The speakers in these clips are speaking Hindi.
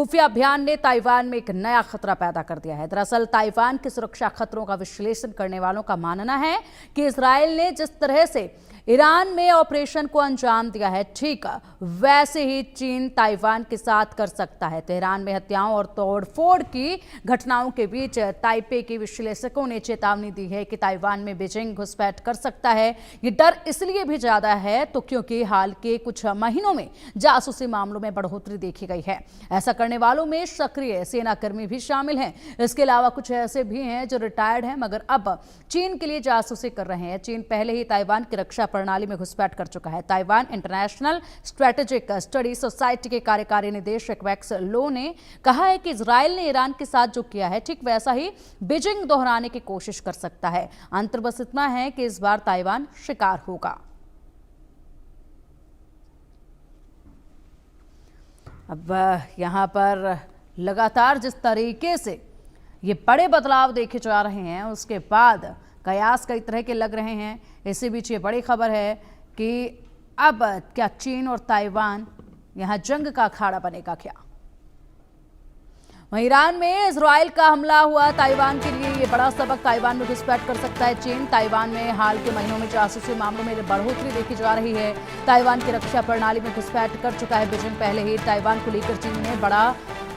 खुफिया अभियान ने ताइवान में एक नया खतरा पैदा कर दिया है। दरअसल ताइवान के सुरक्षा खतरों का विश्लेषण करने वालों का मानना है कि इजरायल ने जिस तरह से ईरान में ऑपरेशन को अंजाम दिया है, ठीक वैसे ही चीन ताइवान के साथ कर सकता है। तेहरान में हत्याओं और तोड़फोड़ की घटनाओं के बीच ताइपे के विश्लेषकों ने चेतावनी दी है कि ताइवान में बीजिंग घुसपैठ कर सकता है। ये डर इसलिए भी ज्यादा है तो क्योंकि हाल के कुछ महीनों में जासूसी मामलों में बढ़ोतरी देखी गई है। ऐसा करने वालों में सक्रिय सेनाकर्मी भी शामिल हैं। इसके अलावा कुछ ऐसे भी हैं जो रिटायर्ड हैं मगर अब चीन के लिए जासूसी कर रहे हैं। चीन पहले ही ताइवान की रक्षा प्रणाली में घुसपैठ कर चुका है। Taiwan international strategic study society के कार्यकारी निदेशक वैक्स लो ने कहा है कि इजरायल ने ईरान के साथ जो किया है, ठीक वैसा ही बीजिंग दोहराने की कोशिश कर सकता है। अंतर बस इतना है कि इस बार ताइवान शिकार होगा। अब यहां पर लगातार जिस तरीके से ये बड़े बदलाव देखे जा रहे हैं, उसके बाद कयास कई तरह के लग रहे हैं। इसी बीच ये बड़ी खबर है कि अब क्या चीन और ताइवान यहां जंग का अखाड़ा बनेगा क्या? ईरान में इजराइल का हमला हुआ ताइवान के लिए ये बड़ा सबक। ताइवान में घुसपैठ कर सकता है चीन। ताइवान में हाल के महीनों में जासूसी मामलों में बढ़ोतरी देखी जा रही है। ताइवान की रक्षा प्रणाली में घुसपैठ कर चुका है बीजिंग। पहले ही ताइवान को लेकर चीन ने बढ़ा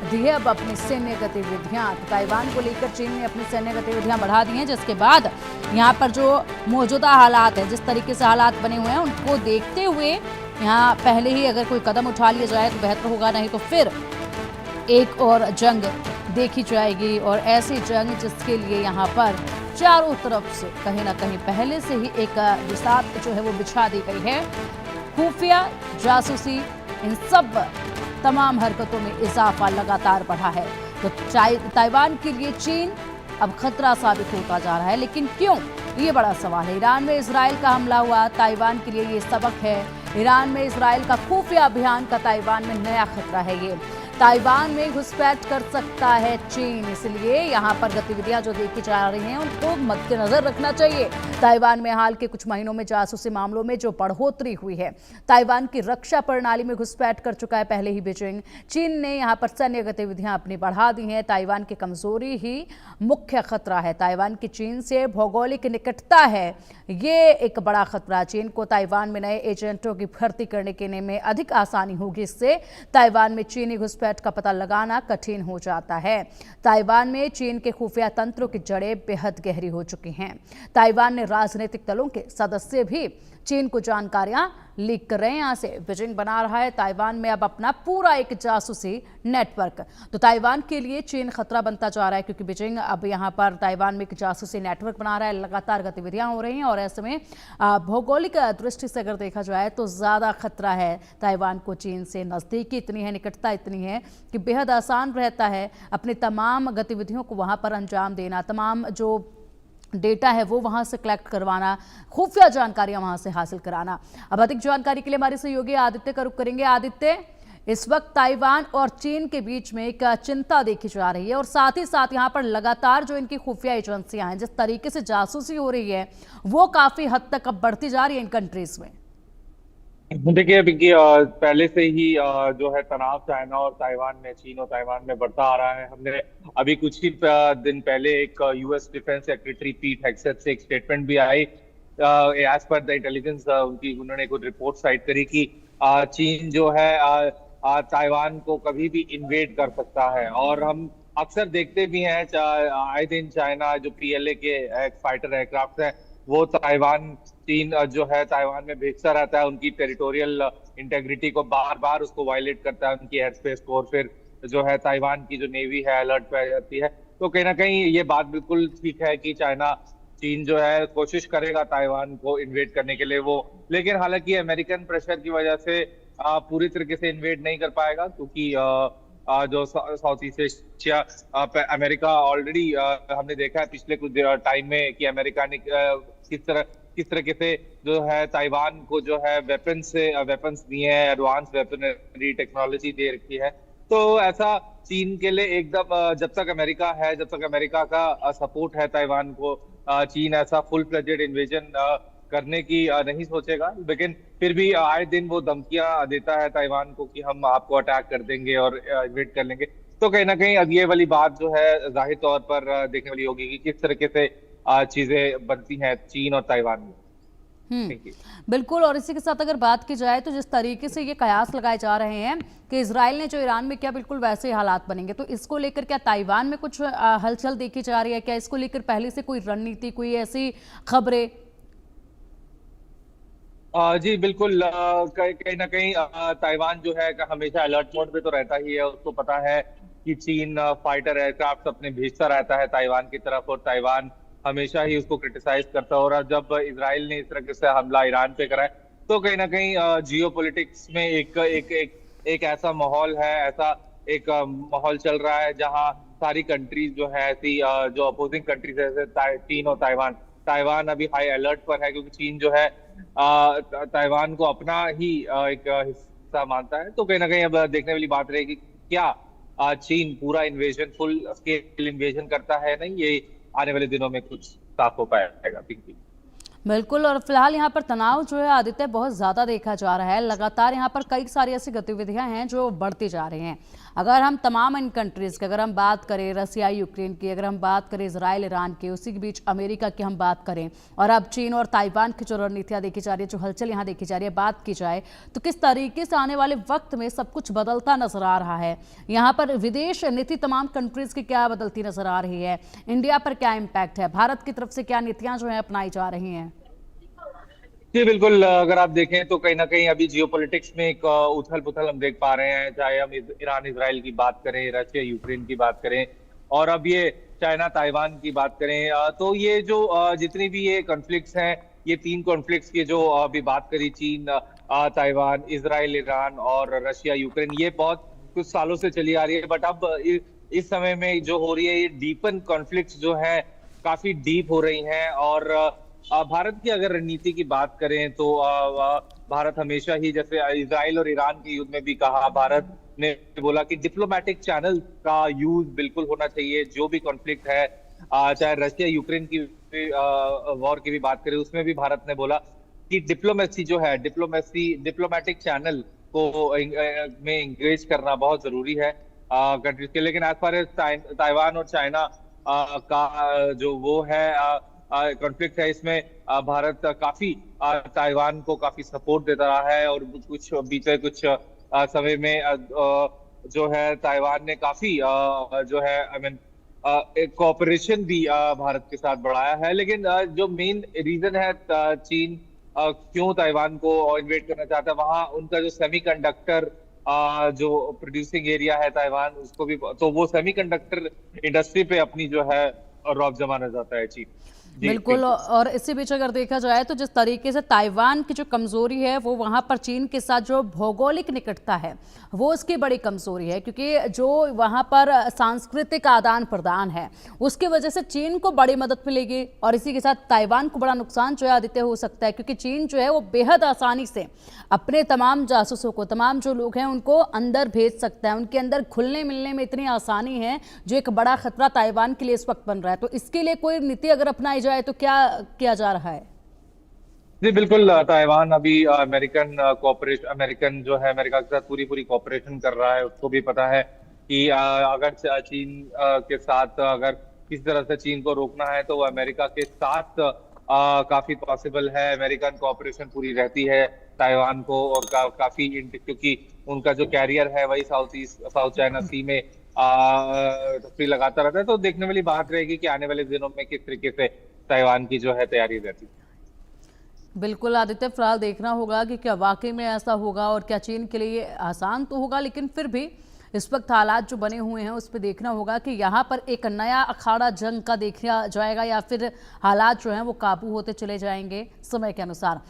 दी है अब अपनी सैन्य गतिविधियां। ताइवान को लेकर चीन ने अपनी सैन्य गतिविधियां बढ़ा दी हैं, जिसके बाद यहाँ पर जो मौजूदा हालात है, जिस तरीके से हालात बने हुए हैं, उनको देखते हुए यहाँ पहले ही अगर कोई कदम उठा लिया जाए तो बेहतर होगा, नहीं तो फिर एक और जंग देखी जाएगी। और ऐसी जंग जिसके लिए यहाँ पर चारों तरफ से कहीं ना कहीं पहले से ही एक बिसात जो है वो बिछा दी गई है। खुफिया, जासूसी, इन सब तमाम हरकतों में इजाफा लगातार बढ़ा है। तो ताइवान के लिए चीन अब खतरा साबित होता जा रहा है, लेकिन क्यों, ये बड़ा सवाल है। ईरान में इजराइल का हमला हुआ, ताइवान के लिए ये सबक है। ईरान में इजराइल का खुफिया अभियान का ताइवान में नया खतरा है। ये ताइवान में घुसपैठ कर सकता है चीन, इसलिए यहाँ पर गतिविधियां जो देखी जा रही हैं उनको मद्देनजर रखना चाहिए। ताइवान में हाल के कुछ महीनों में जासूसी मामलों में जो बढ़ोतरी हुई है, ताइवान की रक्षा प्रणाली में घुसपैठ कर चुका है पहले ही बीजिंग। चीन ने यहाँ पर सैन्य गतिविधियां अपनी बढ़ा दी हैं। ताइवान की कमजोरी ही मुख्य खतरा है। ताइवान की चीन से भौगोलिक निकटता है, ये एक बड़ा खतरा। चीन को ताइवान में नए एजेंटों की भर्ती करने के में अधिक आसानी होगी। इससे ताइवान में चीनी घुसपैठ का पता लगाना कठिन हो जाता है। ताइवान में चीन के खुफिया तंत्रों की जड़ें बेहद गहरी हो चुकी हैं। ताइवान ने राजनीतिक दलों के सदस्य भी चीन को जानकारियां लीक कर रहे हैं। यहां से बीजिंग बना रहा है ताइवान में अब अपना पूरा एक जासूसी नेटवर्क। तो ताइवान के लिए चीन खतरा बनता जा रहा है, क्योंकि बीजिंग अब यहां पर ताइवान में एक जासूसी नेटवर्क बना रहा है। लगातार गतिविधियां हो रही हैं और ऐसे में भौगोलिक दृष्टि से अगर देखा जाए तो ज्यादा खतरा है ताइवान को चीन से। नजदीकी इतनी है, निकटता इतनी है कि बेहद आसान रहता है अपनी तमाम गतिविधियों को वहां पर अंजाम देना, तमाम जो डेटा है वो वहां से कलेक्ट करवाना, खुफिया जानकारियां वहां से हासिल कराना। अब अधिक जानकारी के लिए हमारे सहयोगी आदित्य का रुख करेंगे। आदित्य, इस वक्त ताइवान और चीन के बीच में एक चिंता देखी जा रही है और साथ ही साथ यहाँ पर लगातार जो इनकी खुफिया एजेंसियां हैं, जिस तरीके से जासूसी हो रही है, वो काफी हद तक अब बढ़ती जा रही है इन कंट्रीज में। देखिए अभी पहले से ही जो है तनाव चाइना और ताइवान में, चीन और ताइवान में बढ़ता आ रहा है। हमने अभी कुछ ही दिन पहले एक US defence secretary Pete Hegseth से एक स्टेटमेंट भी आई। एज पर द इंटेलिजेंस उन्होंने कुछ रिपोर्ट साइट करी कि चीन जो है ताइवान को कभी भी इन्वेड कर सकता है। और हम अक्सर देखते भी हैं आए दिन चाइना जो पीएलए के फाइटर एयरक्राफ्ट है वो ताइवान, चीन जो है ताइवान में भेजता रहता है। उनकी टेरिटोरियल इंटेग्रिटी को बार बार उसको वायलेट करता है, उनकी एयर स्पेस को। और फिर जो है ताइवान की जो नेवी है अलर्ट पे आ जाती है। तो कहीं ना कहीं ये बात बिल्कुल ठीक है कि चीन जो है कोशिश करेगा ताइवान को इन्वेड करने के लिए वो, लेकिन हालांकि अमेरिकन प्रेशर की वजह से पूरी तरीके से इन्वेड नहीं कर पाएगा, क्योंकि जो south east Asia America already हमने देखा है पिछले कुछ टाइम में कि अमेरिका ने किस तरीके से जो है ताइवान को जो है वेपन्स दिए हैं, एडवांस वेपनरी टेक्नोलॉजी दे रखी है। तो ऐसा चीन के लिए एकदम जब तक अमेरिका का सपोर्ट है ताइवान को, चीन ऐसा फुल फ्लेजेड इन्वेजन करने की नहीं सोचेगा, लेकिन फिर भी आए दिन वो धमकियां देता है ताइवान को कि हम आपको अटैक कर देंगे और इन्वेट कर लेंगे। तो कहीं ना कहीं अब ये वाली बात जो है जाहिर तौर पर देखने वाली होगी कि किस तरीके से चीजें बनती हैं चीन और ताइवान में। Thank you. बिल्कुल। और इसी के साथ अगर बात की जाए तो जिस तरीके से ये कयास लगाए जा रहे हैं कि इजराइल ने जो ईरान में किया बिल्कुल वैसे ही हालात बनेंगे, तो इसको लेकर क्या ताइवान में कुछ हलचल देखी जा रही है? क्या इसको लेकर पहले से कोई रणनीति, कोई ऐसी खबरें? जी बिल्कुल। कहीं ना कहीं ताइवान जो है हमेशा अलर्ट मोड पे तो रहता ही है। उसको पता है कि चीन फाइटर एयरक्राफ्ट अपने भेजता रहता है ताइवान की तरफ, और ताइवान हमेशा ही उसको क्रिटिसाइज करता है। और अब जब इसराइल ने इस तरह से हमला ईरान पे करा है, तो कहीं ना कहीं जियो पॉलिटिक्स में एक ऐसा माहौल है, ऐसा एक माहौल चल रहा है जहां सारी कंट्रीज जो है ऐसी जो अपोजिंग कंट्रीज है जैसे चीन और ताइवान, ताइवान अभी हाई अलर्ट पर है, क्योंकि चीन जो है ताइवान को अपना ही एक हिस्सा मानता है। तो कहीं ना कहीं अब देखने वाली बात रहेगी क्या चीन पूरा इन्वेजन, फुल स्केल इन्वेजन करता है नहीं, ये आने वाले दिनों में कुछ साफ हो पाएगा। पिंकी। बिल्कुल। और फिलहाल यहाँ पर तनाव जो है आदित्य बहुत ज़्यादा देखा जा रहा है। लगातार यहाँ पर कई सारी ऐसी गतिविधियां हैं जो बढ़ती जा रही हैं। अगर हम तमाम इन कंट्रीज़ की अगर हम बात करें, रसिया यूक्रेन की, अगर हम बात करें इजराइल ईरान की, उसी के बीच अमेरिका की हम बात करें, और अब चीन और ताइवान की जो रणनीतियाँ देखी जा रही है, जो हलचल यहाँ देखी जा रही है, बात की जाए तो किस तरीके से आने वाले वक्त में सब कुछ बदलता नजर आ रहा है? यहाँ पर विदेश नीति तमाम कंट्रीज़ की क्या बदलती नजर आ रही है? इंडिया पर क्या इम्पैक्ट है? भारत की तरफ से क्या नीतियाँ जो है अपनाई जा रही हैं? जी बिल्कुल। अगर आप देखें तो कहीं ना कहीं अभी जियो पॉलिटिक्स में एक उथल पुथल हम देख पा रहे हैं, चाहे हम ईरान इसराइल की बात करें, रशिया यूक्रेन की बात करें, और अब ये चाइना ताइवान की बात करें। तो ये जो जितनी भी ये कॉन्फ्लिक्ट्स हैं, ये तीन कॉन्फ्लिक्ट्स की जो अभी बात करी, चीन ताइवान, इसराइल ईरान और रशिया यूक्रेन, ये बहुत कुछ सालों से चली आ रही है। बट अब इस समय में जो हो रही है, ये डीपन कॉन्फ्लिक्ट्स जो है काफी डीप हो रही हैं। और भारत की अगर रणनीति की बात करें तो भारत हमेशा ही, जैसे इजराइल और ईरान के युद्ध में भी कहा, भारत ने बोला कि डिप्लोमेटिक चैनल का यूज बिल्कुल होना चाहिए। जो भी कॉन्फ्लिक्ट है, चाहे रशिया यूक्रेन की वॉर की भी बात करें, उसमें भी भारत ने बोला कि डिप्लोमेसी जो है, डिप्लोमेटिक चैनल को में इंगेज करना बहुत जरूरी है कंट्रीज के। लेकिन एज फार एज ताइवान और चाइना का जो वो है कॉन्फ्लिक्ट है, इसमें भारत काफी ताइवान को काफी सपोर्ट देता रहा है। और कुछ बीते कुछ समय में जो है ताइवान ने काफी जो है एक कोऑपरेशन भी भारत के साथ बढ़ाया है। लेकिन जो मेन रीजन है चीन क्यों ताइवान को इन्वेट करना चाहता है, वहां उनका जो सेमीकंडक्टर जो प्रोड्यूसिंग एरिया है ताइवान, उसको भी, तो वो सेमीकंडक्टर इंडस्ट्री पे अपनी जो है रौब जमाना चाहता है चीन। बिल्कुल। और इसी बीच अगर देखा जाए तो जिस तरीके से ताइवान की जो कमजोरी है वो वहां पर चीन के साथ जो भौगोलिक निकटता है वो उसकी बड़ी कमजोरी है, क्योंकि जो वहां पर सांस्कृतिक आदान प्रदान है उसकी वजह से चीन को बड़ी मदद मिलेगी। और इसी के साथ ताइवान को बड़ा नुकसान जो है आदित्य हो सकता है, क्योंकि चीन जो है वो बेहद आसानी से अपने तमाम जासूसों को, तमाम जो लोग हैं उनको अंदर भेज सकता है। उनके अंदर घुलने मिलने में इतनी आसानी है, जो एक बड़ा खतरा ताइवान के लिए इस वक्त बन रहा है। तो इसके लिए कोई नीति अगर अपनाई जाए तो क्या किया जा रहा है? जी बिल्कुल। ताइवान अभी अमेरिकन कोऑपरेशन, अमेरिकन जो है अमेरिका के साथ पूरी पूरी कोऑपरेशन कर रहा है। उसको भी पता है कि अगर चीन के साथ अगर किसी तरह से चीन को रोकना है तो वो अमेरिका के साथ काफी पॉसिबल है। अमेरिकन कोऑपरेशन पूरी रहती है ताइवान को, और काफी क्योंकि उनका जो कैरियर है वही साउथ चाइना सी में तस्वीर लगाता रहता है। तो देखने वाली बात रहेगी कि आने वाले दिनों में किस तरीके से ताइवान की जो है तैयारी रहती है। बिल्कुल आदित्य, फिलहाल देखना होगा कि क्या वाकई में ऐसा होगा और क्या चीन के लिए आसान तो होगा, लेकिन फिर भी इस वक्त हालात जो बने हुए हैं उस पर देखना होगा कि यहाँ पर एक नया अखाड़ा जंग का देखा जाएगा या फिर हालात जो हैं वो काबू होते चले जाएंगे समय के अनुसार।